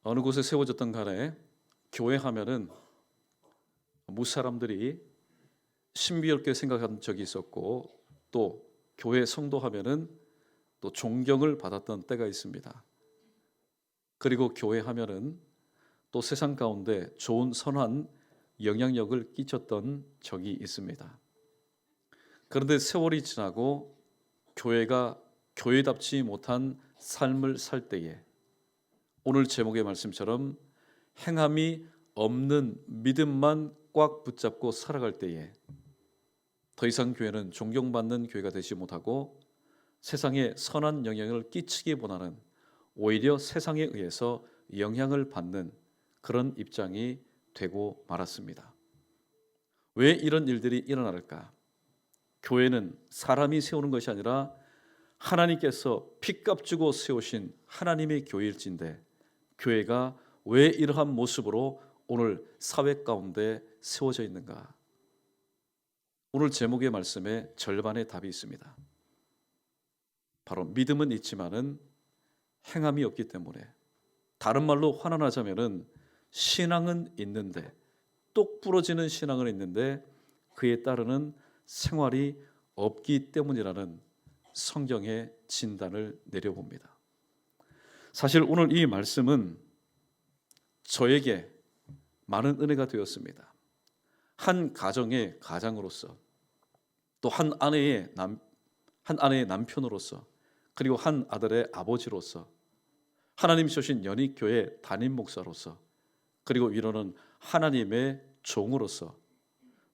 어느 곳에 세워졌던 간에 교회 하면은 무사람들이 신비롭게 생각한 적이 있었고, 또 교회 성도 하면은 또 존경을 받았던 때가 있습니다. 그리고 교회 하면은 또 세상 가운데 좋은 선한 영향력을 끼쳤던 적이 있습니다. 그런데 세월이 지나고 교회가 교회답지 못한 삶을 살 때에, 오늘 제목의 말씀처럼 행함이 없는 믿음만 꽉 붙잡고 살아갈 때에 더 이상 교회는 존경받는 교회가 되지 못하고 세상에 선한 영향을 끼치기보다는 오히려 세상에 의해서 영향을 받는 그런 입장이 되고 말았습니다. 왜 이런 일들이 일어날까? 교회는 사람이 세우는 것이 아니라 하나님께서 핏값 주고 세우신 하나님의 교회일진데, 교회가 왜 이러한 모습으로 오늘 사회 가운데 세워져 있는가? 오늘 제목의 말씀에 절반의 답이 있습니다. 바로 믿음은 있지만은 행함이 없기 때문에, 다른 말로 환원하자면은 신앙은 있는데, 똑 부러지는 신앙은 있는데 그에 따르는 생활이 없기 때문이라는 성경의 진단을 내려봅니다. 사실 오늘 이 말씀은 저에게 많은 은혜가 되었습니다. 한 가정의 가장으로서, 또 한 아내의 남편으로서, 그리고 한 아들의 아버지로서, 하나님 주신 연익교회 담임 목사로서, 그리고 위로는 하나님의 종으로서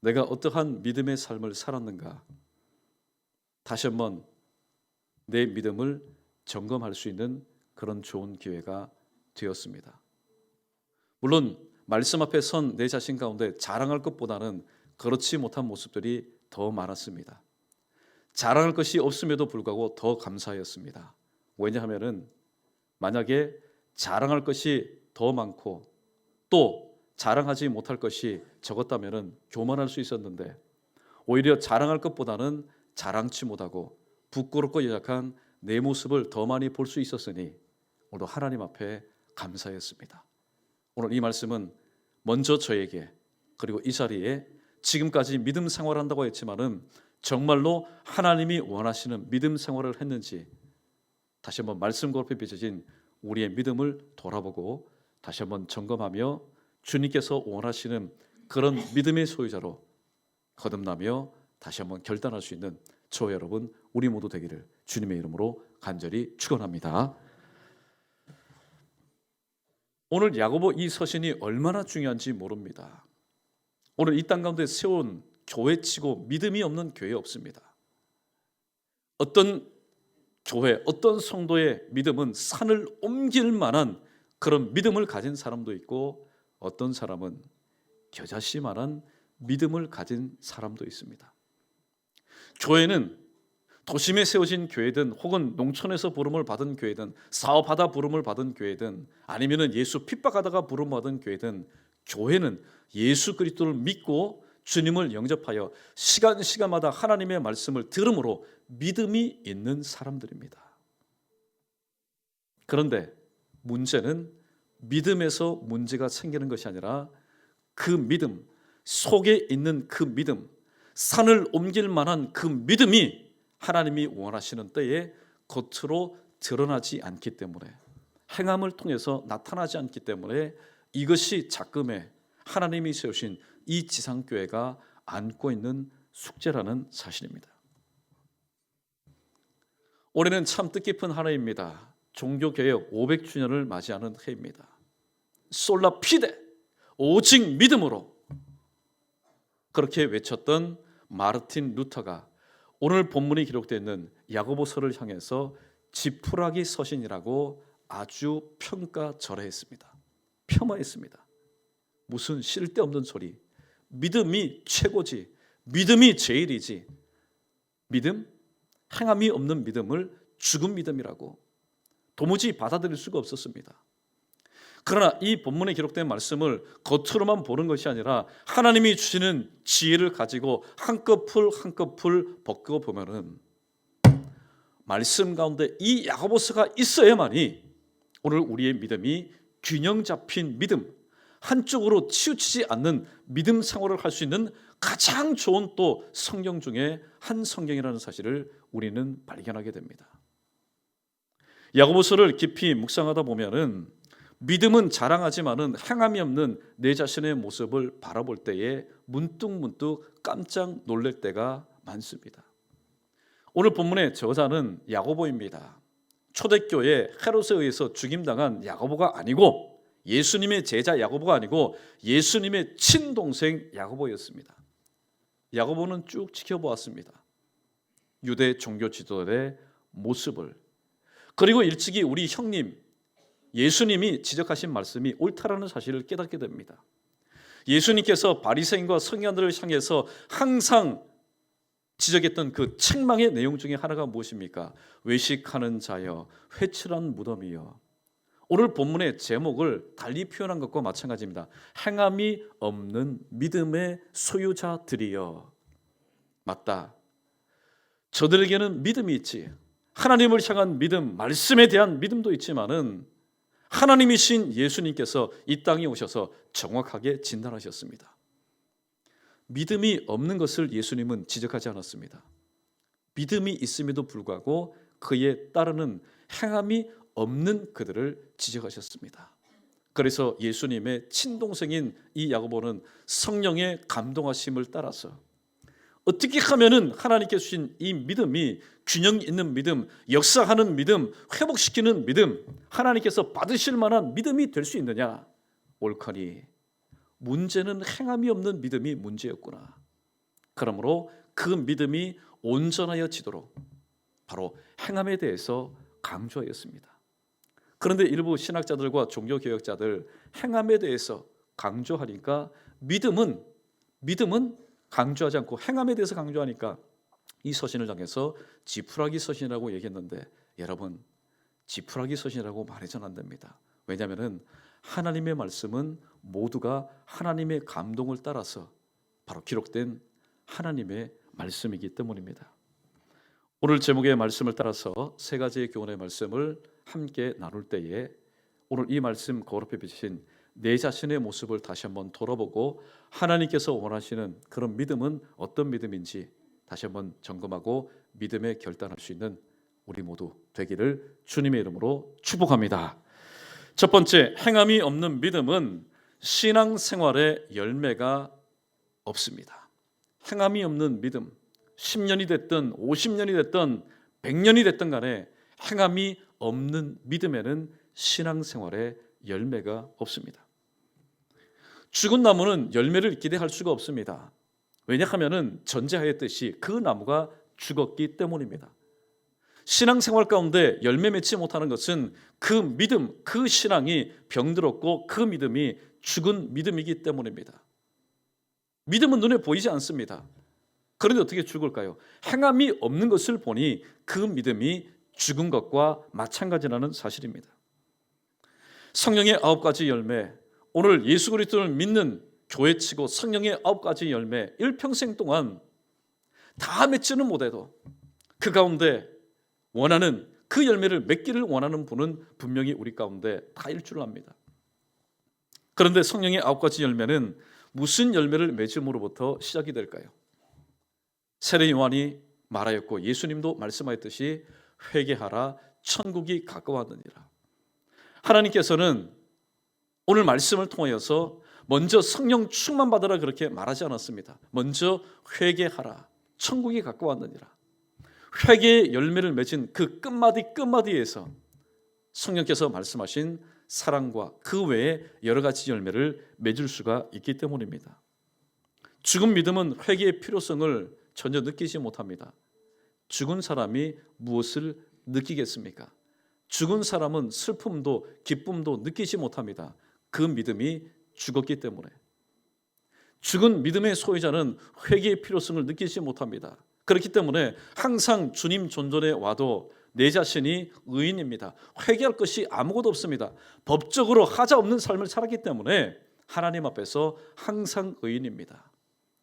내가 어떠한 믿음의 삶을 살았는가, 다시 한번 내 믿음을 점검할 수 있는 그런 좋은 기회가 되었습니다. 물론 말씀 앞에 선 내 자신 가운데 자랑할 것보다는 그렇지 못한 모습들이 더 많았습니다. 자랑할 것이 없음에도 불구하고 더 감사하였습니다. 왜냐하면 만약에 자랑할 것이 더 많고 또 자랑하지 못할 것이 적었다면 교만할 수 있었는데, 오히려 자랑할 것보다는 자랑치 못하고 부끄럽고 연약한 내 모습을 더 많이 볼 수 있었으니 오늘 하나님 앞에 감사했습니다. 오늘 이 말씀은 먼저 저에게, 그리고 이 자리에 지금까지 믿음 생활한다고 했지만은 정말로 하나님이 원하시는 믿음 생활을 했는지 다시 한번 말씀과 앞에 빚어진 우리의 믿음을 돌아보고 다시 한번 점검하며 주님께서 원하시는 그런 믿음의 소유자로 거듭나며 다시 한번 결단할 수 있는 저와 여러분 우리 모두 되기를 주님의 이름으로 간절히 축원합니다. 오늘 야고보 이 서신이 얼마나 중요한지 모릅니다. 오늘 이 땅 가운데 세운 교회치고 믿음이 없는 교회 없습니다. 어떤 교회, 어떤 성도의 믿음은 산을 옮길 만한 그런 믿음을 가진 사람도 있고, 어떤 사람은 겨자씨만한 믿음을 가진 사람도 있습니다. 교회는 도심에 세워진 교회든 혹은 농촌에서 부름을 받은 교회든 사업하다 부름을 받은 교회든 아니면 예수 핍박하다가 부름 받은 교회든, 교회는 예수 그리스도를 믿고 주님을 영접하여 시간마다 하나님의 말씀을 들음으로 믿음이 있는 사람들입니다. 그런데 문제는 믿음에서 문제가 생기는 것이 아니라 그 믿음 속에 있는 그 믿음, 산을 옮길 만한 그 믿음이 하나님이 원하시는 때에 겉으로 드러나지 않기 때문에, 행함을 통해서 나타나지 않기 때문에 이것이 작금에 하나님이 세우신 이 지상교회가 안고 있는 숙제라는 사실입니다. 올해는 참 뜻깊은 한 해입니다. 종교개혁 500주년을 맞이하는 해입니다. 솔라 피데, 오직 믿음으로, 그렇게 외쳤던 마르틴 루터가 오늘 본문이 기록되어 있는 야고보서를 향해서 지푸라기 서신이라고 아주 평가절하했습니다. 폄하했습니다. 무슨 쓸데없는 소리, 믿음이 최고지, 믿음이 제일이지, 믿음? 행함이 없는 믿음을 죽은 믿음이라고 도무지 받아들일 수가 없었습니다. 그러나 이 본문에 기록된 말씀을 겉으로만 보는 것이 아니라 하나님이 주시는 지혜를 가지고 한꺼풀 한꺼풀 벗겨 보면은 말씀 가운데 이 야고보서가 있어야만이 오늘 우리의 믿음이 균형 잡힌 믿음, 한쪽으로 치우치지 않는 믿음 생활을 할 수 있는 가장 좋은 또 성경 중에 한 성경이라는 사실을 우리는 발견하게 됩니다. 야고보서를 깊이 묵상하다 보면은 믿음은 자랑하지만은 행함이 없는 내 자신의 모습을 바라볼 때에 문득 깜짝 놀랄 때가 많습니다. 오늘 본문의 저자는 야고보입니다. 초대교회 헤롯에 의해서 죽임당한 야고보가 아니고 예수님의 제자 야고보가 아니고 예수님의 친동생 야고보였습니다. 야고보는 쭉 지켜보았습니다. 유대 종교 지도자의 모습을, 그리고 일찍이 우리 형님 예수님이 지적하신 말씀이 옳다라는 사실을 깨닫게 됩니다. 예수님께서 바리새인과 서기관들을 향해서 항상 지적했던 그 책망의 내용 중에 하나가 무엇입니까? 외식하는 자여, 회칠한 무덤이여. 오늘 본문의 제목을 달리 표현한 것과 마찬가지입니다. 행함이 없는 믿음의 소유자들이여. 맞다. 저들에게는 믿음이 있지. 하나님을 향한 믿음, 말씀에 대한 믿음도 있지만은 하나님이신 예수님께서 이 땅에 오셔서 정확하게 진단하셨습니다. 믿음이 없는 것을 예수님은 지적하지 않았습니다. 믿음이 있음에도 불구하고 그에 따르는 행함이 없는 그들을 지적하셨습니다. 그래서 예수님의 친동생인 이 야고보는 성령의 감동하심을 따라서 어떻게 하면은 하나님께서 주신 이 믿음이 균형 있는 믿음, 역사하는 믿음, 회복시키는 믿음, 하나님께서 받으실 만한 믿음이 될 수 있느냐? 옳거니 문제는 행함이 없는 믿음이 문제였구나. 그러므로 그 믿음이 온전하여지도록 바로 행함에 대해서 강조하였습니다. 그런데 일부 신학자들과 종교개혁자들 행함에 대해서 강조하니까 믿음은 강조하지 않고 행함에 대해서 강조하니까 이 서신을 당해서 지푸라기 서신이라고 얘기했는데, 여러분 지푸라기 서신이라고 말해서는 안 됩니다. 왜냐하면 하나님의 말씀은 모두가 하나님의 감동을 따라서 바로 기록된 하나님의 말씀이기 때문입니다. 오늘 제목의 말씀을 따라서 세 가지의 교훈의 말씀을 함께 나눌 때에 오늘 이 말씀 거울 앞에 비치신 내 자신의 모습을 다시 한번 돌아보고 하나님께서 원하시는 그런 믿음은 어떤 믿음인지 다시 한번 점검하고 믿음에 결단할 수 있는 우리 모두 되기를 주님의 이름으로 축복합니다. 첫 번째, 행함이 없는 믿음은 신앙생활의 열매가 없습니다. 행함이 없는 믿음, 10년이 됐든 50년이 됐든 100년이 됐든 간에 행함이 없는 믿음에는 신앙생활의 열매가 없습니다. 죽은 나무는 열매를 기대할 수가 없습니다. 왜냐하면 전제하였듯이 그 나무가 죽었기 때문입니다. 신앙생활 가운데 열매 맺지 못하는 것은 그 믿음, 그 신앙이 병들었고 그 믿음이 죽은 믿음이기 때문입니다. 믿음은 눈에 보이지 않습니다. 그런데 어떻게 죽을까요? 행함이 없는 것을 보니 그 믿음이 죽은 것과 마찬가지라는 사실입니다. 성령의 9가지 열매, 오늘 예수 그리스도를 믿는 교회치고 성령의 9가지 열매, 일평생 동안 다 맺지는 못해도 그 가운데 원하는 그 열매를 맺기를 원하는 분은 분명히 우리 가운데 다일 줄 압니다. 그런데 성령의 9가지 열매는 무슨 열매를 맺음으로부터 시작이 될까요? 세례 요한이 말하였고 예수님도 말씀하였듯이 회개하라, 천국이 가까웠느니라. 하나님께서는 오늘 말씀을 통하여서 먼저 성령 충만 받으라 그렇게 말하지 않았습니다. 먼저 회개하라, 천국이 가까웠느니라. 회개의 열매를 맺은 그 끝마디에서 성령께서 말씀하신 사랑과 그 외에 여러 가지 열매를 맺을 수가 있기 때문입니다. 죽은 믿음은 회개의 필요성을 전혀 느끼지 못합니다. 죽은 사람이 무엇을 느끼겠습니까? 죽은 사람은 슬픔도 기쁨도 느끼지 못합니다. 그 믿음이 죽었기 때문에. 죽은 믿음의 소유자는 회개의 필요성을 느끼지 못합니다. 그렇기 때문에 항상 주님 존전에 와도 내 자신이 의인입니다. 회개할 것이 아무것도 없습니다. 법적으로 하자 없는 삶을 살았기 때문에 하나님 앞에서 항상 의인입니다.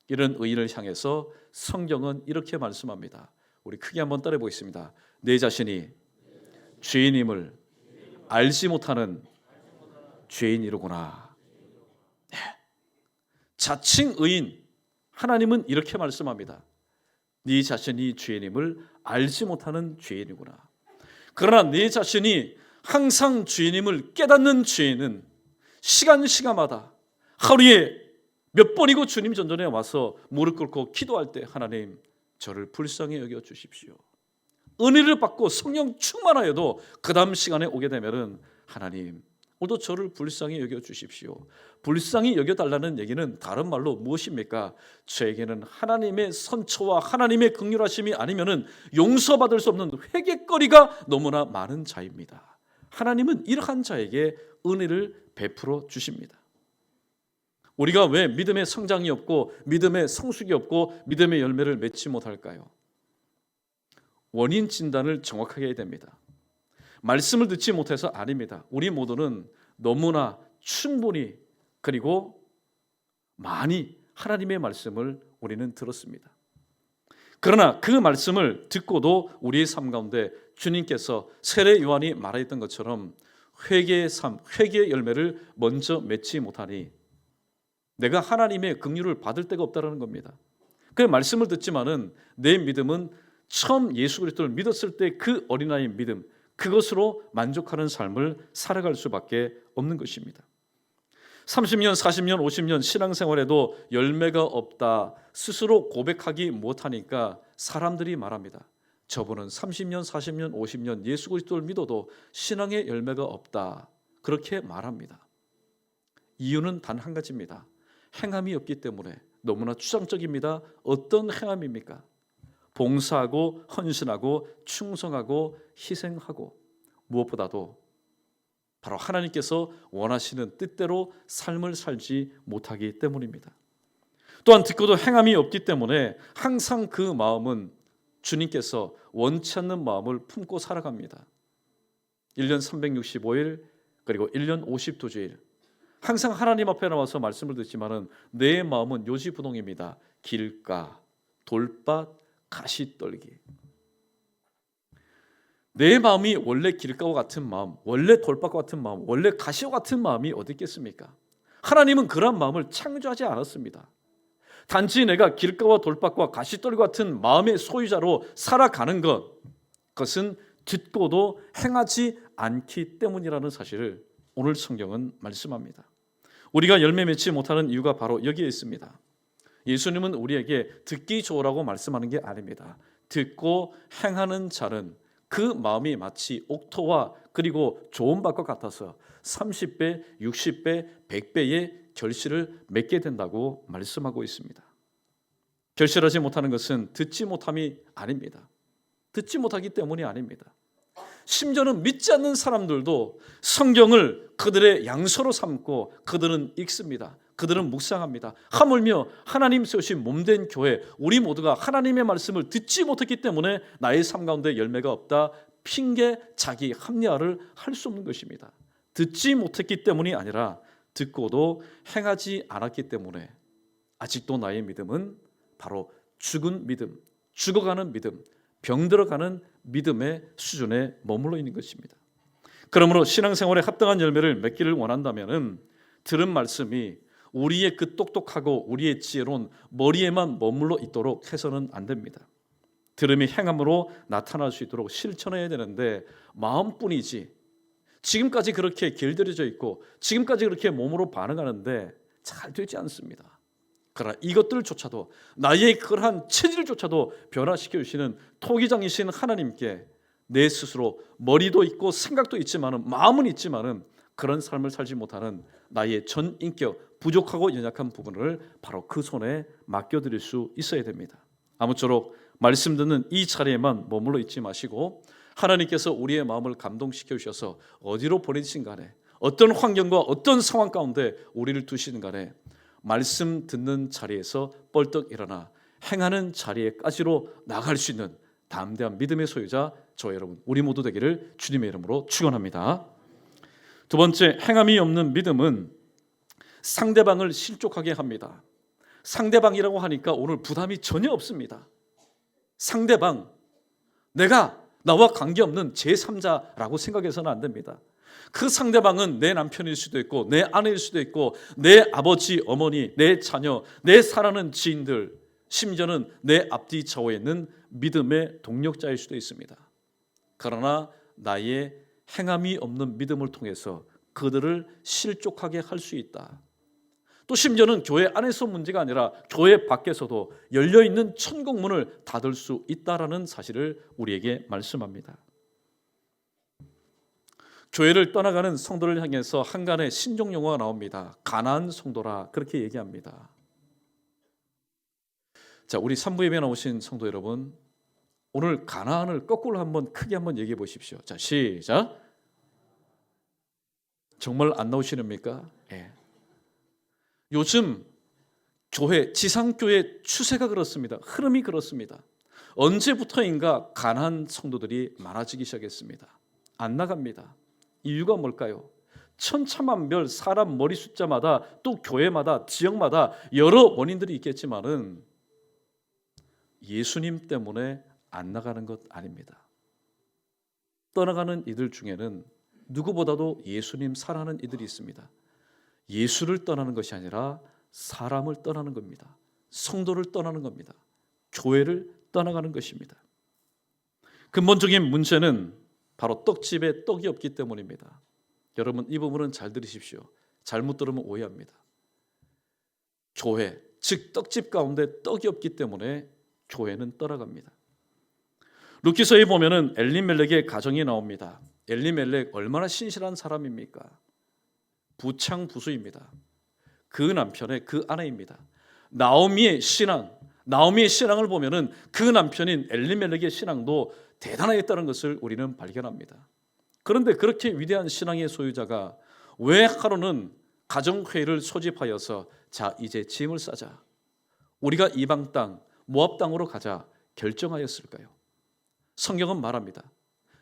이런 의인을 향해서 성경은 이렇게 말씀합니다. 우리 크게 한번 따라해 보겠습니다. 내 자신이 죄인임을 알지 못하는 죄인이로구나. 네. 자칭 의인 하나님은 이렇게 말씀합니다. 네 자신이 죄인임을 알지 못하는 죄인이구나. 그러나 네 자신이 항상 죄인임을 깨닫는 죄인은 시간마다 하루에 몇 번이고 주님 전전에 와서 무릎 꿇고 기도할 때 하나님 저를 불쌍히 여겨 주십시오. 은혜를 받고 성령 충만하여도 그 다음 시간에 오게 되면은 하나님 오늘도 저를 불쌍히 여겨 주십시오. 불쌍히 여겨달라는 얘기는 다른 말로 무엇입니까? 저에게는 하나님의 선처와 하나님의 긍휼하심이 아니면은 용서받을 수 없는 회개거리가 너무나 많은 자입니다. 하나님은 이러한 자에게 은혜를 베풀어 주십니다. 우리가 왜 믿음의 성장이 없고 믿음의 성숙이 없고 믿음의 열매를 맺지 못할까요? 원인 진단을 정확하게 해야 됩니다. 말씀을 듣지 못해서 아닙니다. 우리 모두는 너무나 충분히 그리고 많이 하나님의 말씀을 우리는 들었습니다. 그러나 그 말씀을 듣고도 우리의 삶 가운데 주님께서 세례 요한이 말했던 것처럼 회개의 삶, 회개의 열매를 먼저 맺지 못하니 내가 하나님의 긍휼을 받을 데가 없다는 겁니다. 그 말씀을 듣지만은 내 믿음은 처음 예수 그리스도를 믿었을 때 그 어린아이의 믿음, 그것으로 만족하는 삶을 살아갈 수밖에 없는 것입니다. 30년, 40년, 50년 신앙생활에도 열매가 없다 스스로 고백하기 못하니까 사람들이 말합니다. 저분은 30년, 40년, 50년 예수 그리스도를 믿어도 신앙의 열매가 없다. 그렇게 말합니다. 이유는 단 한 가지입니다. 행함이 없기 때문에. 너무나 추상적입니다. 어떤 행함입니까? 봉사하고 헌신하고 충성하고 희생하고 무엇보다도 바로 하나님께서 원하시는 뜻대로 삶을 살지 못하기 때문입니다. 또한 듣고도 행함이 없기 때문에 항상 그 마음은 주님께서 원치 않는 마음을 품고 살아갑니다. 1년 365일 그리고 1년 52주일 항상 하나님 앞에 나와서 말씀을 듣지만은 내 마음은 요지부동입니다. 길가, 돌밭, 가시떨기. 내 마음이 원래 길가와 같은 마음, 원래 돌밭과 같은 마음, 원래 가시와 같은 마음이 어디 있겠습니까? 하나님은 그런 마음을 창조하지 않았습니다. 단지 내가 길가와 돌밭과 가시떨기 같은 마음의 소유자로 살아가는 그것은 듣고도 행하지 않기 때문이라는 사실을 오늘 성경은 말씀합니다. 우리가 열매 맺지 못하는 이유가 바로 여기에 있습니다. 예수님은 우리에게 듣기 좋으라고 말씀하는 게 아닙니다. 듣고 행하는 자는 그 마음이 마치 옥토와 그리고 좋은 밭과 같아서 30배, 60배, 100배의 결실을 맺게 된다고 말씀하고 있습니다. 결실하지 못하는 것은 듣지 못함이 아닙니다. 듣지 못하기 때문이 아닙니다. 심지어는 믿지 않는 사람들도 성경을 그들의 양서로 삼고 그들은 읽습니다. 그들은 묵상합니다. 하물며 하나님 세우신 몸된 교회, 우리 모두가 하나님의 말씀을 듣지 못했기 때문에 나의 삶 가운데 열매가 없다. 핑계, 자기 합리화를 할 수 없는 것입니다. 듣지 못했기 때문이 아니라 듣고도 행하지 않았기 때문에 아직도 나의 믿음은 바로 죽은 믿음, 죽어가는 믿음, 병들어가는 믿음의 수준에 머물러 있는 것입니다. 그러므로 신앙생활에 합당한 열매를 맺기를 원한다면 들은 말씀이 우리의 그 똑똑하고 우리의 지혜로운 머리에만 머물러 있도록 해서는 안 됩니다. 들음이 행함으로 나타날 수 있도록 실천해야 되는데 마음뿐이지 지금까지 그렇게 길들여져 있고 지금까지 그렇게 몸으로 반응하는데 잘 되지 않습니다. 그러나 이것들조차도 나의 그러한 체질조차도 변화시켜 주시는 토기장이신 하나님께 내 스스로 머리도 있고 생각도 있지만은 마음은 있지만은 그런 삶을 살지 못하는 나의 전 인격 부족하고 연약한 부분을 바로 그 손에 맡겨드릴 수 있어야 됩니다. 아무쪼록 말씀 듣는 이 자리에만 머물러 있지 마시고 하나님께서 우리의 마음을 감동시켜 주셔서 어디로 보내신 간에 어떤 환경과 어떤 상황 가운데 우리를 두시는 간에 말씀 듣는 자리에서 벌떡 일어나 행하는 자리에까지로 나갈 수 있는 담대한 믿음의 소유자 저 여러분 우리 모두 되기를 주님의 이름으로 축원합니다. 두 번째, 행함이 없는 믿음은 상대방을 실족하게 합니다. 상대방이라고 하니까 오늘 부담이 전혀 없습니다. 상대방, 내가 나와 관계없는 제3자라고 생각해서는 안 됩니다. 그 상대방은 내 남편일 수도 있고 내 아내일 수도 있고 내 아버지, 어머니, 내 자녀, 내 사랑하는 지인들, 심지어는 내 앞뒤 좌우에 있는 믿음의 동력자일 수도 있습니다. 그러나 나의 행함이 없는 믿음을 통해서 그들을 실족하게 할 수 있다. 또 심지어는 교회 안에서 문제가 아니라 교회 밖에서도 열려있는 천국문을 닫을 수 있다라는 사실을 우리에게 말씀합니다. 교회를 떠나가는 성도를 향해서 한간의 신종 용어가 나옵니다. 가나안 성도라, 그렇게 얘기합니다. 자, 우리 3부 예배 나오신 성도 여러분, 오늘 가나안을 거꾸로 한번 크게 한번 얘기해 보십시오. 자, 시작. 정말 안 나오시렵니까? 예. 요즘 교회, 지상교회 추세가 그렇습니다. 흐름이 그렇습니다. 언제부터인가 가나안 성도들이 많아지기 시작했습니다. 안 나갑니다. 이유가 뭘까요? 천차만별 사람 머리 숫자마다 또 교회마다 지역마다 여러 원인들이 있겠지만은 예수님 때문에 안 나가는 것 아닙니다. 떠나가는 이들 중에는 누구보다도 예수님 사랑하는 이들이 있습니다. 예수를 떠나는 것이 아니라 사람을 떠나는 겁니다. 성도를 떠나는 겁니다. 교회를 떠나가는 것입니다. 근본적인 문제는 바로 떡집에 떡이 없기 때문입니다. 여러분, 이 부분은 잘 들으십시오. 잘못 들으면 오해합니다. 교회, 즉 떡집 가운데 떡이 없기 때문에 교회는 떠나갑니다. 루키서에 보면은 엘리멜렉의 가정이 나옵니다. 엘리멜렉 얼마나 신실한 사람입니까? 부창부수입니다. 그 남편의 그 아내입니다. 나오미의 신앙을 보면은 그 남편인 엘리멜렉의 신앙도 대단하겠다는 것을 우리는 발견합니다. 그런데 그렇게 위대한 신앙의 소유자가 왜 하루는 가정회의를 소집하여서 자, 이제 짐을 싸자, 우리가 이방 땅 모압 땅으로 가자 결정하였을까요? 성경은 말합니다.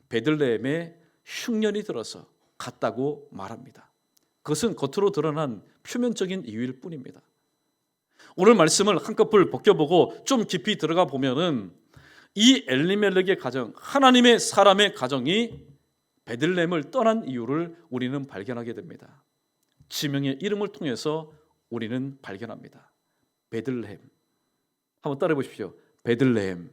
베들레헴에 흉년이 들어서 갔다고 말합니다. 그것은 겉으로 드러난 표면적인 이유일 뿐입니다. 오늘 말씀을 한꺼풀 벗겨보고 좀 깊이 들어가 보면은 이 엘리멜렉의 가정, 하나님의 사람의 가정이 베들레헴을 떠난 이유를 우리는 발견하게 됩니다. 지명의 이름을 통해서 우리는 발견합니다. 베들레헴. 한번 따라해 보십시오. 베들레헴.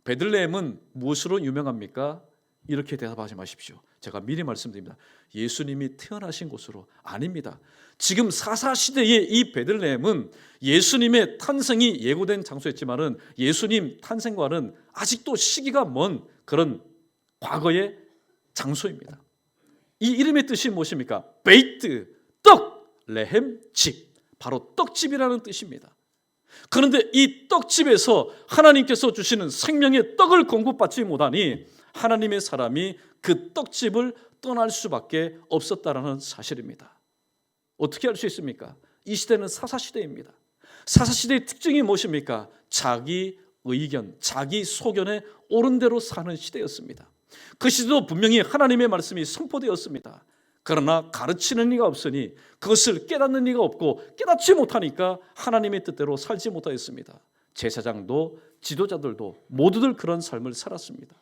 베들레헴은 무엇으로 유명합니까? 이렇게 대답하지 마십시오. 제가 미리 말씀드립니다. 예수님이 태어나신 곳으로 아닙니다. 지금 사사시대의 이 베들레헴은 예수님의 탄생이 예고된 장소였지만은 예수님 탄생과는 아직도 시기가 먼 그런 과거의 장소입니다. 이 이름의 뜻이 무엇입니까? 베이트, 떡, 레헴, 집. 바로 떡집이라는 뜻입니다. 그런데 이 떡집에서 하나님께서 주시는 생명의 떡을 공급받지 못하니 하나님의 사람이 그 떡집을 떠날 수밖에 없었다라는 사실입니다. 어떻게 할 수 있습니까? 이 시대는 사사시대입니다. 사사시대의 특징이 무엇입니까? 자기 의견, 자기 소견에 옳은 대로 사는 시대였습니다. 그 시대도 분명히 하나님의 말씀이 선포되었습니다. 그러나 가르치는 이가 없으니 그것을 깨닫는 이가 없고 깨닫지 못하니까 하나님의 뜻대로 살지 못하였습니다. 제사장도 지도자들도 모두들 그런 삶을 살았습니다.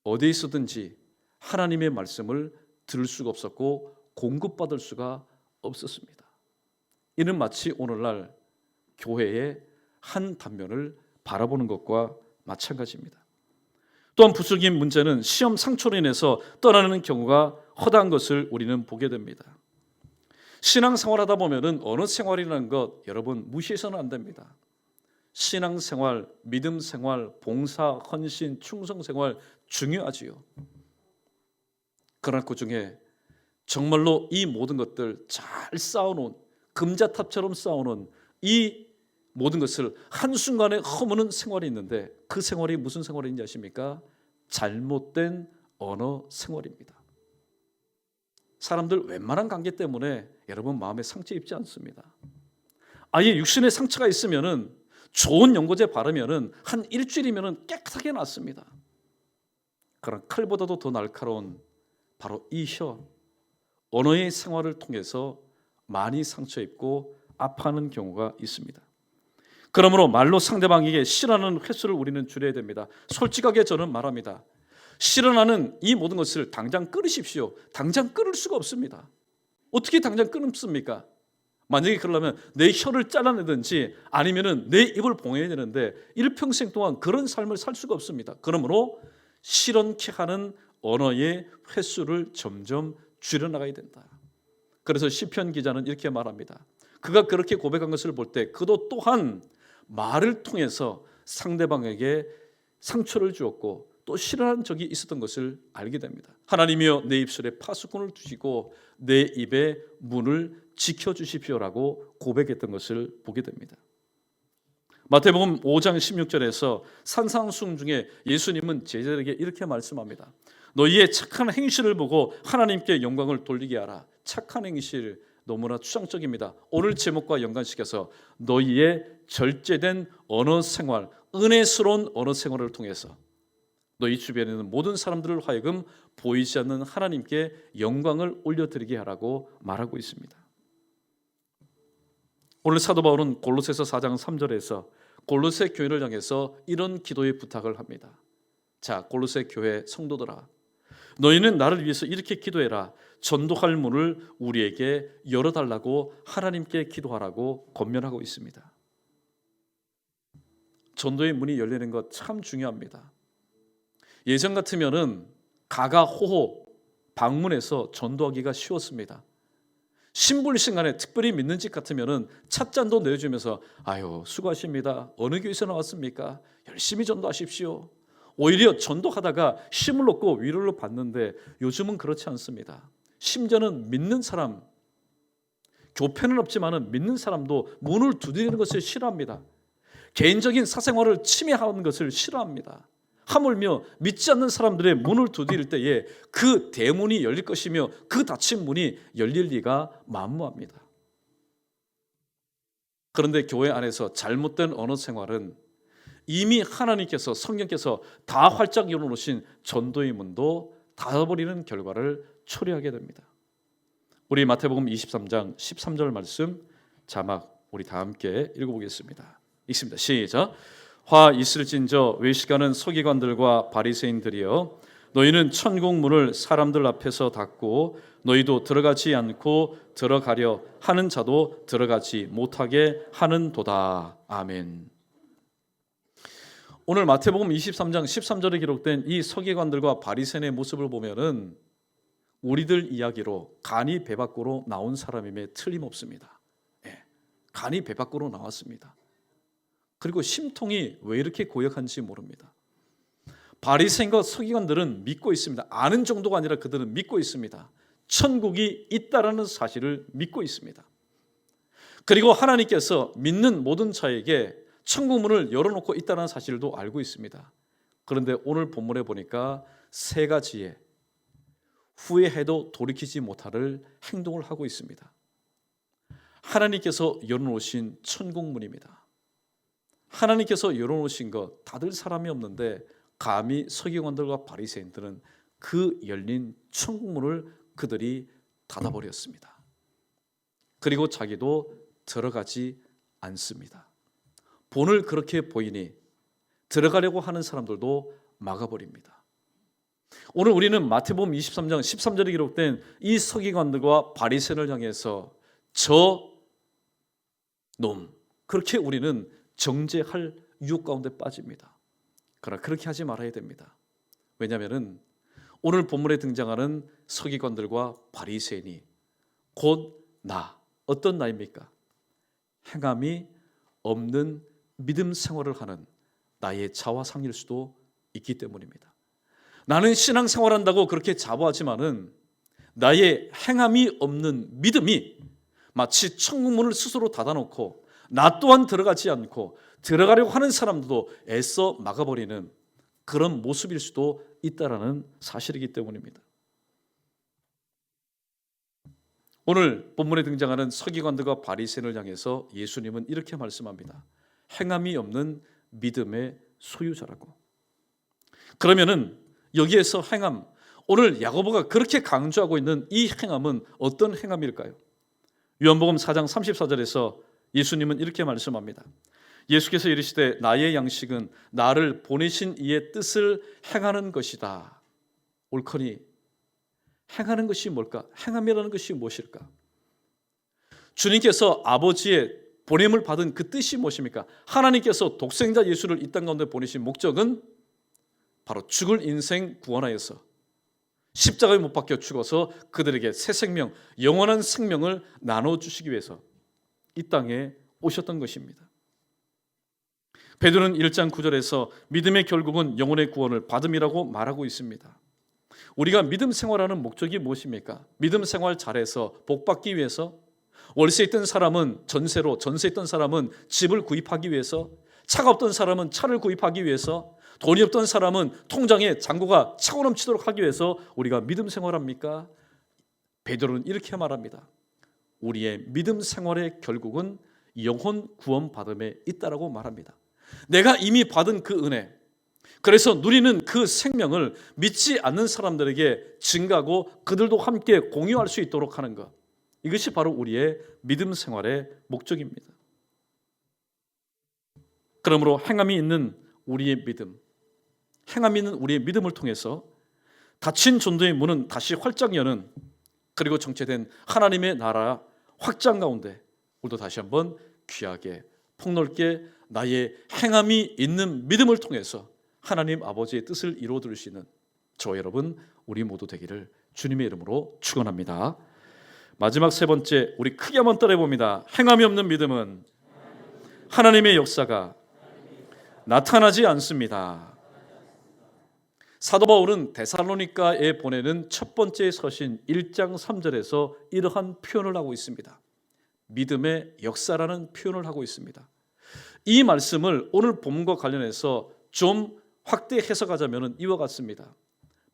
어디에 있었든지 하나님의 말씀을 들을 수가 없었고 공급받을 수가 없었습니다. 이는 마치 오늘날 교회의 한 단면을 바라보는 것과 마찬가지입니다. 또한 부수적인 문제는 시험 상처로 인해서 떠나는 경우가 허다한 것을 우리는 보게 됩니다. 신앙생활하다 보면은 어느 생활이라는 것 여러분 무시해서는 안 됩니다. 신앙생활, 믿음생활, 봉사, 헌신, 충성생활 중요하지요. 그러나 그 중에 정말로 이 모든 것들 잘 쌓아놓은 금자탑처럼 쌓아놓은 이 모든 것을 한순간에 허무는 생활이 있는데 그 생활이 무슨 생활인지 아십니까? 잘못된 언어 생활입니다. 사람들 웬만한 관계 때문에 여러분 마음에 상처 입지 않습니다. 아예 육신에 상처가 있으면은 좋은 연고제 바르면은 한 일주일이면은 깨끗하게 낫습니다. 그러나 칼보다도 더 날카로운 바로 이 혀, 언어의 생활을 통해서 많이 상처 입고 아파하는 경우가 있습니다. 그러므로 말로 상대방에게 싫어하는 횟수를 우리는 줄여야 됩니다. 솔직하게 저는 말합니다. 실현하는 이 모든 것을 당장 끊으십시오. 당장 끊을 수가 없습니다. 어떻게 당장 끊습니까? 만약에 그러려면 내 혀를 잘라내든지 아니면은 내 입을 봉해야 되는데 일평생 동안 그런 삶을 살 수가 없습니다. 그러므로 실현케 하는 언어의 횟수를 점점 줄여나가야 된다. 그래서 시편 기자는 이렇게 말합니다. 그가 그렇게 고백한 것을 볼 때 그도 또한 말을 통해서 상대방에게 상처를 주었고 또 실현한 적이 있었던 것을 알게 됩니다. 하나님이여 내 입술에 파수꾼을 두시고 내 입의 문을 지켜주십시오라고 고백했던 것을 보게 됩니다. 마태복음 5장 16절에서 산상수훈 중에 예수님은 제자들에게 이렇게 말씀합니다. 너희의 착한 행실을 보고 하나님께 영광을 돌리게 하라. 착한 행실 너무나 추상적입니다. 오늘 제목과 연관시켜서 너희의 절제된 언어 생활, 은혜스러운 언어 생활을 통해서 너희 주변에 있는 모든 사람들을 하여금 보이지 않는 하나님께 영광을 올려드리게 하라고 말하고 있습니다. 오늘 사도 바울은 골로새서 4장 3절에서 골로새 교회를 향해서 이런 기도의 부탁을 합니다. 자, 골로새 교회 성도들아, 너희는 나를 위해서 이렇게 기도해라. 전도할 문을 우리에게 열어달라고 하나님께 기도하라고 권면하고 있습니다. 전도의 문이 열리는 것 참 중요합니다. 예전 같으면은 가가호호 방문해서 전도하기가 쉬웠습니다. 신불신간에 특별히 믿는 집 같으면은 찻잔도 내주면서 아유 수고하십니다. 어느 교회에서 나왔습니까? 열심히 전도하십시오. 오히려 전도하다가 힘을 얻고 위로를 받는데 요즘은 그렇지 않습니다. 심지어는 믿는 사람, 교편은 없지만은 믿는 사람도 문을 두드리는 것을 싫어합니다. 개인적인 사생활을 침해하는 것을 싫어합니다. 하물며 믿지 않는 사람들의 문을 두드릴 때에 그 대문이 열릴 것이며 그 닫힌 문이 열릴 리가 만무합니다. 그런데 교회 안에서 잘못된 언어 생활은 이미 하나님께서 성령께서 다 활짝 열어놓으신 전도의 문도 닫아버리는 결과를 초래하게 됩니다. 우리 마태복음 23장 13절 말씀 자막 우리 다 함께 읽어보겠습니다. 읽습니다. 시작. 화 있을진저 외식하는 서기관들과 바리새인들이여 너희는 천국 문을 사람들 앞에서 닫고 너희도 들어가지 않고 들어가려 하는 자도 들어가지 못하게 하는도다. 아멘. 오늘 마태복음 23장 13절에 기록된 이 서기관들과 바리새인의 모습을 보면은 우리들 이야기로 간이 배 밖으로 나온 사람임에 틀림없습니다. 예, 간이 배 밖으로 나왔습니다. 그리고 심통이 왜 이렇게 고약한지 모릅니다. 바리새인과 서기관들은 믿고 있습니다. 아는 정도가 아니라 그들은 믿고 있습니다. 천국이 있다라는 사실을 믿고 있습니다. 그리고 하나님께서 믿는 모든 자에게 천국 문을 열어놓고 있다는 사실도 알고 있습니다. 그런데 오늘 본문에 보니까 세 가지의 후회해도 돌이키지 못할 행동을 하고 있습니다. 하나님께서 열어놓으신 천국 문입니다. 하나님께서 열어놓으신 것 닫을 사람이 없는데 감히 서기관들과 바리새인들은 그 열린 천국 문을 그들이 닫아버렸습니다. 그리고 자기도 들어가지 않습니다. 본을 그렇게 보이니 들어가려고 하는 사람들도 막아버립니다. 오늘 우리는 마태복음 23장 13절에 기록된 이 서기관들과 바리새인을 향해서 저 놈, 그렇게 우리는 정죄할 유혹 가운데 빠집니다. 그러나 그렇게 하지 말아야 됩니다. 왜냐하면 오늘 본문에 등장하는 서기관들과 바리새인이 곧 나, 어떤 나입니까? 행함이 없는 믿음 생활을 하는 나의 자화상일 수도 있기 때문입니다. 나는 신앙생활한다고 그렇게 자부하지만은 나의 행함이 없는 믿음이 마치 천국문을 스스로 닫아놓고 나 또한 들어가지 않고 들어가려고 하는 사람들도 애써 막아버리는 그런 모습일 수도 있다라는 사실이기 때문입니다. 오늘 본문에 등장하는 서기관들과 바리새인을 향해서 예수님은 이렇게 말씀합니다. 행함이 없는 믿음의 소유자라고. 그러면은 여기에서 행함, 오늘 야고보가 그렇게 강조하고 있는 이 행함은 어떤 행함일까요? 요한복음 4장 34절에서 예수님은 이렇게 말씀합니다. 예수께서 이르시되 나의 양식은 나를 보내신 이의 뜻을 행하는 것이다. 옳거니 행하는 것이 뭘까? 행함이라는 것이 무엇일까? 주님께서 아버지의 보냄을 받은 그 뜻이 무엇입니까? 하나님께서 독생자 예수를 이 땅 가운데 보내신 목적은 바로 죽을 인생 구원하여서 십자가에 못 박혀 죽어서 그들에게 새 생명, 영원한 생명을 나눠주시기 위해서 이 땅에 오셨던 것입니다. 베드로는 1장 9절에서 믿음의 결국은 영혼의 구원을 받음이라고 말하고 있습니다. 우리가 믿음 생활하는 목적이 무엇입니까? 믿음 생활 잘해서 복 받기 위해서, 월세 있던 사람은 전세로, 전세 있던 사람은 집을 구입하기 위해서, 차가 없던 사람은 차를 구입하기 위해서, 돈이 없던 사람은 통장에 잔고가 차고 넘치도록 하기 위해서 우리가 믿음 생활합니까? 베드로는 이렇게 말합니다. 우리의 믿음 생활의 결국은 영혼 구원 받음에 있다라고 말합니다. 내가 이미 받은 그 은혜, 그래서 누리는 그 생명을 믿지 않는 사람들에게 증가하고 그들도 함께 공유할 수 있도록 하는 것, 이것이 바로 우리의 믿음 생활의 목적입니다. 그러므로 행함이 있는 우리의 믿음, 행함이 있는 우리의 믿음을 통해서 닫힌 전도의 문은 다시 활짝 여는, 그리고 정체된 하나님의 나라 확장 가운데 우리도 다시 한번 귀하게 폭넓게 나의 행함이 있는 믿음을 통해서 하나님 아버지의 뜻을 이루어드릴 수 있는 저와 여러분 우리 모두 되기를 주님의 이름으로 축원합니다. 마지막 세 번째, 우리 크게 한번 따라해봅니다. 행함이 없는 믿음은 하나님의 역사가 나타나지 않습니다. 사도 바울은 데살로니가에 보내는 첫 번째 서신 1장 3절에서 이러한 표현을 하고 있습니다. 믿음의 역사라는 표현을 하고 있습니다. 이 말씀을 오늘 본문과 관련해서 좀 확대 해석하자면 이와 같습니다.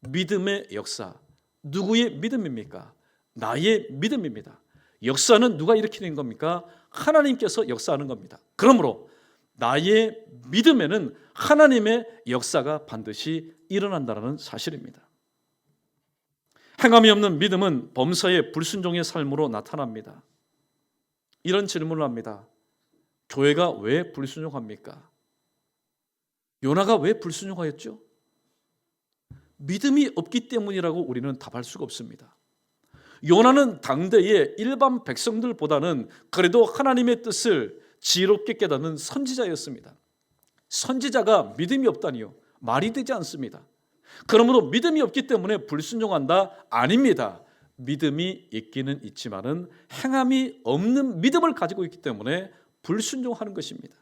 믿음의 역사, 누구의 믿음입니까? 나의 믿음입니다. 역사는 누가 일으키는 겁니까? 하나님께서 역사하는 겁니다. 그러므로 나의 믿음에는 하나님의 역사가 반드시 일어난다는 사실입니다. 행함이 없는 믿음은 범사의 불순종의 삶으로 나타납니다. 이런 질문을 합니다. 교회가 왜 불순종합니까? 요나가 왜 불순종하였죠? 믿음이 없기 때문이라고 우리는 답할 수가 없습니다. 요나는 당대의 일반 백성들보다는 그래도 하나님의 뜻을 지혜롭게 깨닫는 선지자였습니다. 선지자가 믿음이 없다니요? 말이 되지 않습니다. 그러므로 믿음이 없기 때문에 불순종한다? 아닙니다. 믿음이 있기는 있지만은 행함이 없는 믿음을 가지고 있기 때문에 불순종하는 것입니다.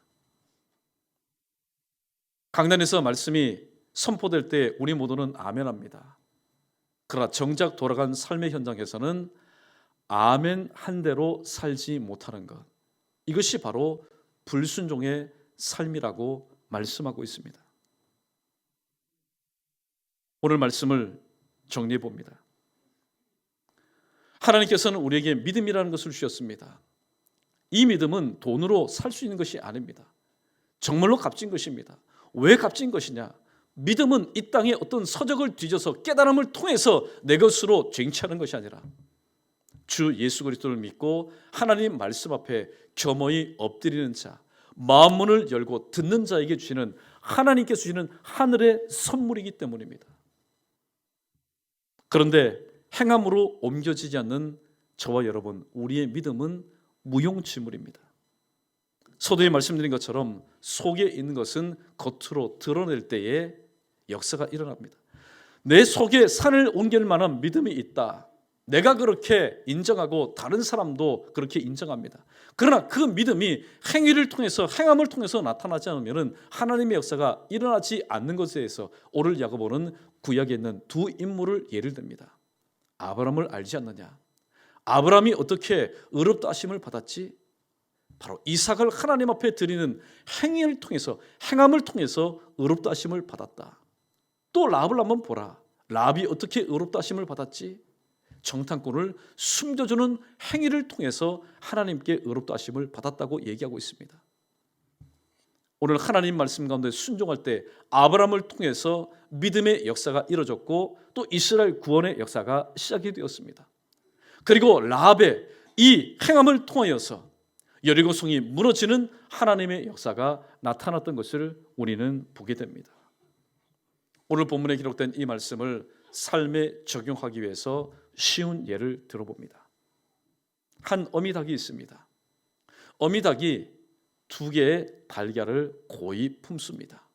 강단에서 말씀이 선포될 때 우리 모두는 아멘합니다. 그러나 정작 돌아간 삶의 현장에서는 아멘 한 대로 살지 못하는 것, 이것이 바로 불순종의 삶이라고 말씀하고 있습니다. 오늘 말씀을 정리해 봅니다. 하나님께서는 우리에게 믿음이라는 것을 주셨습니다. 이 믿음은 돈으로 살 수 있는 것이 아닙니다. 정말로 값진 것입니다. 왜 값진 것이냐? 믿음은 이 땅에 어떤 서적을 뒤져서 깨달음을 통해서 내 것으로 쟁취하는 것이 아니라 주 예수 그리스도를 믿고 하나님 말씀 앞에 겸허히 엎드리는 자, 마음문을 열고 듣는 자에게 주시는 하나님께서 주시는 하늘의 선물이기 때문입니다. 그런데 행함으로 옮겨지지 않는 저와 여러분, 우리의 믿음은 무용지물입니다. 서두에 말씀드린 것처럼 속에 있는 것은 겉으로 드러낼 때에 역사가 일어납니다. 내 속에 산을 옮길 만한 믿음이 있다. 내가 그렇게 인정하고 다른 사람도 그렇게 인정합니다. 그러나 그 믿음이 행위를 통해서, 행함을 통해서 나타나지 않으면 하나님의 역사가 일어나지 않는 것에 대해서 오늘 야고보는 구약에 있는 두 인물을 예를 듭니다. 아브라함을 알지 않느냐? 아브라함이 어떻게 의롭다 하심을 받았지? 바로 이삭을 하나님 앞에 드리는 행위를 통해서, 행함을 통해서 의롭다 하심을 받았다. 또 랍을 한번 보라. 랍이 어떻게 의롭다 하심을 받았지? 정탐꾼을 숨겨주는 행위를 통해서 하나님께 의롭다 하심을 받았다고 얘기하고 있습니다. 오늘 하나님 말씀 가운데 순종할 때 아브라함을 통해서 믿음의 역사가 이루어졌고 또 이스라엘 구원의 역사가 시작이 되었습니다. 그리고 랍의 이 행함을 통하여서 여리고성이 무너지는 하나님의 역사가 나타났던 것을 우리는 보게 됩니다. 오늘 본문에 기록된 이 말씀을 삶에 적용하기 위해서 쉬운 예를 들어봅니다. 한 어미닭이 있습니다. 어미닭이 2개의 달걀을 고이 품습니다.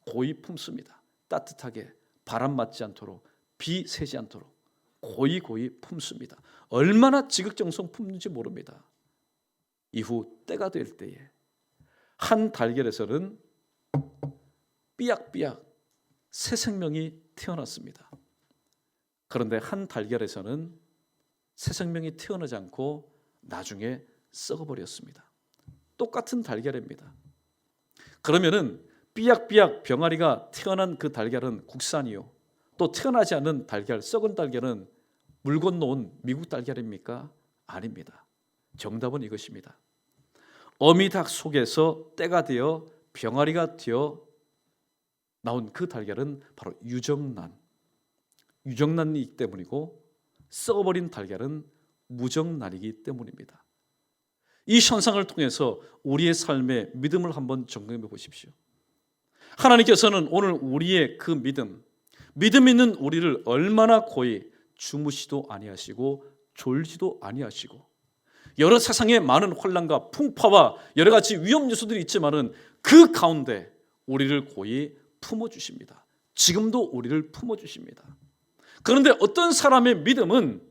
고이 품습니다. 따뜻하게 바람 맞지 않도록, 비 새지 않도록 고이 품습니다. 얼마나 지극정성 품는지 모릅니다. 이후 때가 될 때에 한 달걀에서는 삐약삐약 새 생명이 태어났습니다. 그런데 한 달걀에서는 새 생명이 태어나지 않고 나중에 썩어버렸습니다. 똑같은 달걀입니다. 그러면은 삐약삐약 병아리가 태어난 그 달걀은 국산이요, 또 태어나지 않은 달걀, 썩은 달걀은 물 건너온 미국 달걀입니까? 아닙니다. 정답은 이것입니다. 어미닭 속에서 때가 되어 병아리가 되어 나온 그 달걀은 바로 유정란이기 때문이고, 썩어버린 달걀은 무정란이기 때문입니다. 이 현상을 통해서 우리의 삶의 믿음을 한번 점검해 보십시오. 하나님께서는 오늘 우리의 그 믿음 있는 우리를 얼마나 고이 주무시도 아니하시고 졸지도 아니하시고, 여러 세상의 많은 혼란과 풍파와 여러 가지 위험 요소들이 있지만은 그 가운데 우리를 고이 품어주십니다. 지금도 우리를 품어주십니다. 그런데 어떤 사람의 믿음은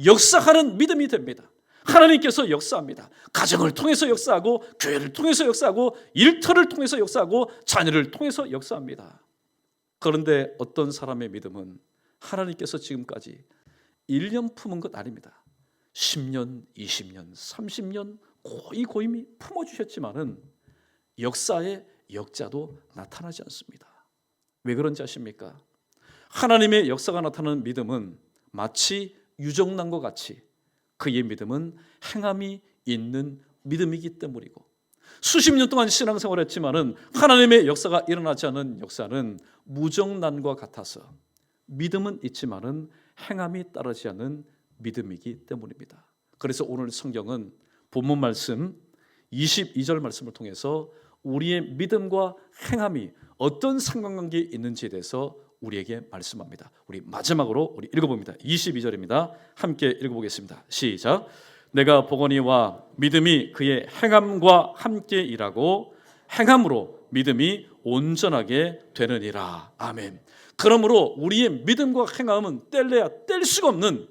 역사하는 믿음이 됩니다. 하나님께서 역사합니다. 가정을 통해서 역사하고, 교회를 통해서 역사하고, 일터를 통해서 역사하고, 자녀를 통해서 역사합니다. 그런데 어떤 사람의 믿음은 하나님께서 지금까지 1년 품은 것 아닙니다. 10년, 20년, 30년 고이고이 품어주셨지만은 역사의 역자도 나타나지 않습니다. 왜 그런지 아십니까? 하나님의 역사가 나타나는 믿음은 마치 유정란과 같이 그의 믿음은 행함이 있는 믿음이기 때문이고, 수십 년 동안 신앙생활을 했지만은 하나님의 역사가 일어나지 않은 역사는 무정란과 같아서 믿음은 있지만은 행함이 따르지 않는 믿음이기 때문입니다. 그래서 오늘 성경은 본문 말씀 22절 말씀을 통해서 우리의 믿음과 행함이 어떤 상관관계에 있는지에 대해서 우리에게 말씀합니다. 우리 마지막으로 읽어봅니다. 22절입니다. 함께 읽어보겠습니다. 시작. 내가 보거니와 믿음이 그의 행함과 함께 일하고 행함으로 믿음이 온전하게 되느니라. 아멘. 그러므로 우리의 믿음과 행함은 뗄래야 뗄 수가 없는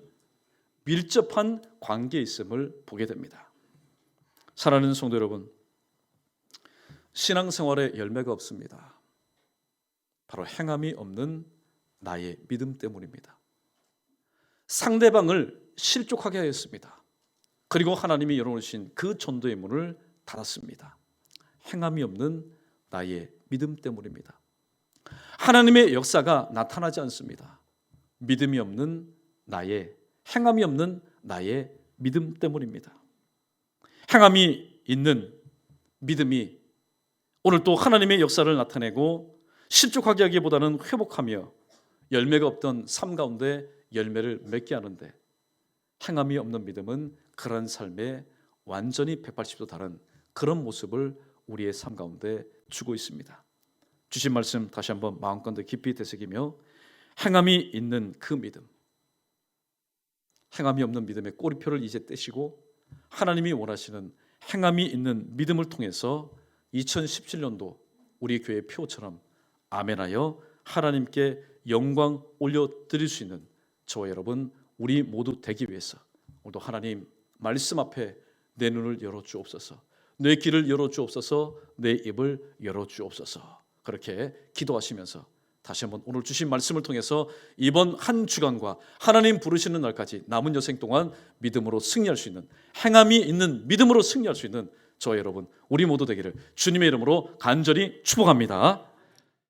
밀접한 관계에 있음을 보게 됩니다. 사랑하는 성도 여러분, 신앙생활에 열매가 없습니다. 바로 행함이 없는 나의 믿음 때문입니다. 상대방을 실족하게 하였습니다. 그리고 하나님이 열어놓으신 그 전도의 문을 닫았습니다. 행함이 없는 나의 믿음 때문입니다. 하나님의 역사가 나타나지 않습니다. 믿음이 없는 나의, 행함이 없는 나의 믿음 때문입니다. 행함이 있는 믿음이 오늘 또 하나님의 역사를 나타내고 실족하게 하기보다는 회복하며 열매가 없던 삶 가운데 열매를 맺게 하는데, 행함이 없는 믿음은 그런 삶에 완전히 180도 다른 그런 모습을 우리의 삶 가운데 주고 있습니다. 주신 말씀 다시 한번 마음껏 깊이 되새기며, 행함이 있는 그 믿음, 행함이 없는 믿음의 꼬리표를 이제 떼시고 하나님이 원하시는 행함이 있는 믿음을 통해서 2017년도 우리 교회 표처럼 아멘하여 하나님께 영광 올려드릴 수 있는 저와 여러분 우리 모두 되기 위해서 오늘도 하나님 말씀 앞에 내 눈을 열어주옵소서, 내 귀를 열어주옵소서, 내 입을 열어주옵소서, 그렇게 기도하시면서 다시 한번 오늘 주신 말씀을 통해서 이번 한 주간과 하나님 부르시는 날까지 남은 여생 동안 믿음으로 승리할 수 있는, 행함이 있는 믿음으로 승리할 수 있는 저와 여러분 우리 모두 되기를 주님의 이름으로 간절히 축복합니다.